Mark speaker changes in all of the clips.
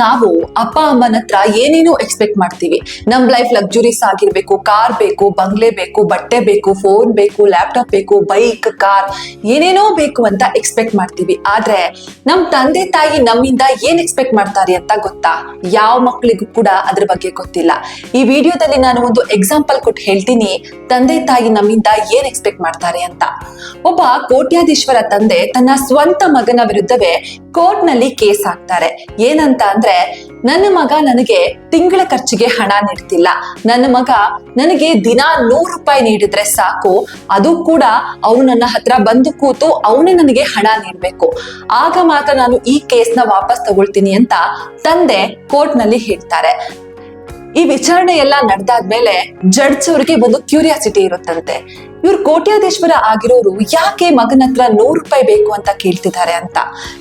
Speaker 1: ನಾವು ಅಪ್ಪ ಅಮ್ಮನ ಹತ್ರ ಏನೇನೋ ಎಕ್ಸ್ಪೆಕ್ಟ್ ಮಾಡ್ತೀವಿ. ನಮ್ ಲೈಫ್ ಲಕ್ಸುರೀಸ್ ಆಗಿರ್ಬೇಕು, ಕಾರ್ ಬೇಕು, ಬಂಗ್ಲೆ ಬೇಕು, ಬಟ್ಟೆ ಬೇಕು, ಫೋನ್ ಬೇಕು, ಲ್ಯಾಪ್ಟಾಪ್ ಬೇಕು, ಬೈಕ್, ಕಾರ್, ಏನೇನೋ ಬೇಕು ಅಂತ ಎಕ್ಸ್ಪೆಕ್ಟ್ ಮಾಡ್ತೀವಿ. ಆದ್ರೆ ನಮ್ ತಂದೆ ತಾಯಿ ನಮ್ಮಿಂದ ಏನ್ ಎಕ್ಸ್ಪೆಕ್ಟ್ ಮಾಡ್ತಾರೆ ಅಂತ ಗೊತ್ತಾ? ಯಾವ ಮಕ್ಕಳಿಗೂ ಕೂಡ ಅದ್ರ ಬಗ್ಗೆ ಗೊತ್ತಿಲ್ಲ. ಈ ವಿಡಿಯೋದಲ್ಲಿ ನಾನು ಒಂದು ಎಕ್ಸಾಂಪಲ್ ಕೊಟ್ಟು ಹೇಳ್ತೀನಿ, ತಂದೆ ತಾಯಿ ನಮ್ಮಿಂದ ಏನ್ ಎಕ್ಸ್ಪೆಕ್ಟ್ ಮಾಡ್ತಾರೆ ಅಂತ. ಒಬ್ಬ ಕೋಟ್ಯಾಧೀಶ್ವರ ತಂದೆ ತನ್ನ ಸ್ವಂತ ಮಗನ ವಿರುದ್ಧವೇ ಕೋರ್ಟ್ ನಲ್ಲಿ ಕೇಸ್ ಹಾಕ್ತಾರೆ. ಏನಂತ ಅಂದ್ರೆ, ನನ್ನ ಮಗ ನನಗೆ ತಿಂಗಳ ಖರ್ಚಿಗೆ ಹಣ ನೀಡ್ತಿಲ್ಲ, ನನ್ನ ಮಗ ನನಗೆ ದಿನ 100 ರೂಪಾಯಿ ನೀಡಿದ್ರೆ ಸಾಕು, ಅದು ಕೂಡ ಅವನು ನನ್ನ ಹತ್ರ ಬಂದು ಕೂತು ಅವನೇ ನನಗೆ ಹಣ ನೀಡ್ಬೇಕು, ಆಗ ಮಾತ್ರ ನಾನು ಈ ಕೇಸ್ನ ವಾಪಸ್ ತಗೊಳ್ತೀನಿ ಅಂತ ತಂದೆ ಕೋರ್ಟ್ ನಲ್ಲಿ ಹೇಳ್ತಾರೆ. ಈ ವಿಚಾರಣೆ ಎಲ್ಲ ನಡೆದಾದ್ಮೇಲೆ ಜಡ್ಜ್ ಅವ್ರಿಗೆ ಒಂದು ಕ್ಯೂರಿಯಾಸಿಟಿ ಇರುತ್ತಂತೆ, ಇವ್ರು ಕೋಟ್ಯಾಧೀಶ್ವರ ಆಗಿರೋರು ಯಾಕೆ ಮಗನ ಹತ್ರ 100 ರೂಪಾಯಿ ಬೇಕು ಅಂತ ಕೇಳ್ತಿದ್ದಾರೆ ಅಂತ.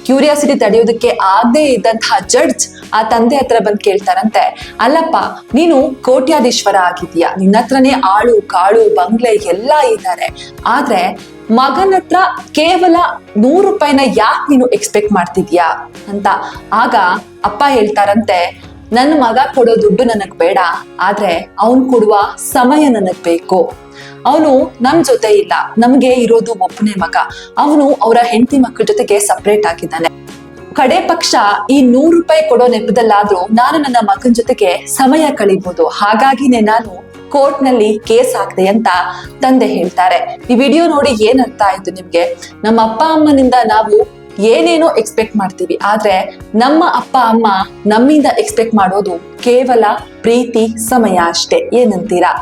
Speaker 1: ಕ್ಯೂರಿಯಾಸಿಟಿ ತಡೆಯೋದಕ್ಕೆ ಆಗದೆ ಇದ್ದಂತಹ ಜಡ್ಜ್ ಆ ತಂದೆ ಹತ್ರ ಬಂದು ಕೇಳ್ತಾರಂತೆ, ಅಲ್ಲಪ್ಪ ನೀನು ಕೋಟ್ಯಾಧೀಶ್ವರ ಆಗಿದ್ಯಾ, ನಿನ್ನ ಹತ್ರನೇ ಆಳು ಕಾಳು ಬಂಗ್ಲೆ ಎಲ್ಲ ಇದ್ದಾರೆ, ಆದ್ರೆ ಮಗನ ಹತ್ರ ಕೇವಲ 100 ರೂಪಾಯಿನ ಯಾಕೆ ನೀನು ಎಕ್ಸ್ಪೆಕ್ಟ್ ಮಾಡ್ತಿದ್ಯಾ ಅಂತ. ಆಗ ಅಪ್ಪ ಹೇಳ್ತಾರಂತೆ, ನನ್ನ ಮಗ ಕೊಡೋ ದುಡ್ಡು ನನಗ್ ಬೇಡ, ಆದ್ರೆ ಅವನ್ ಕೊಡುವ ಸಮಯ ನನಗ್ ಬೇಕು. ಅವನು ನಮ್ ಜೊತೆ ಇಲ್ಲ, ನಮ್ಗೆ ಇರೋದು ಒಬ್ಬನೇ ಮಗ, ಅವನು ಅವರ ಹೆಂಡತಿ ಮಕ್ಕಳ ಜೊತೆಗೆ ಸಪರೇಟ್ ಆಗಿದ್ದಾನೆ. ಕಡೆ ಪಕ್ಷ ಈ 100 ರೂಪಾಯಿ ಕೊಡೋ ನೆಪದಲ್ಲಾದ್ರೂ ನಾನು ನನ್ನ ಮಗನ ಜೊತೆಗೆ ಸಮಯ ಕಳೀಬಹುದು, ಹಾಗಾಗಿನೇ ನಾನು ಕೋರ್ಟ್ ನಲ್ಲಿ ಕೇಸ್ ಹಾಕ್ದೆ ಅಂತ ತಂದೆ ಹೇಳ್ತಾರೆ. ಈ ವಿಡಿಯೋ ನೋಡಿ ಏನ್ ಅರ್ಥ ಆಯ್ತು ನಿಮ್ಗೆ? ನಮ್ಮ ಅಪ್ಪ ಅಮ್ಮನಿಂದ ನಾವು ಏನೇನೋ ಎಕ್ಸ್ಪೆಕ್ಟ್ ಮಾಡ್ತೀವಿ, ಆದ್ರೆ ನಮ್ಮ ಅಪ್ಪ ಅಮ್ಮ ನಮ್ಮಿಂದ ಎಕ್ಸ್ಪೆಕ್ಟ್ ಮಾಡೋದು ಕೇವಲ ಪ್ರೀತಿ, ಸಮಯ ಅಷ್ಟೇ. ಏನಂತೀರಾ?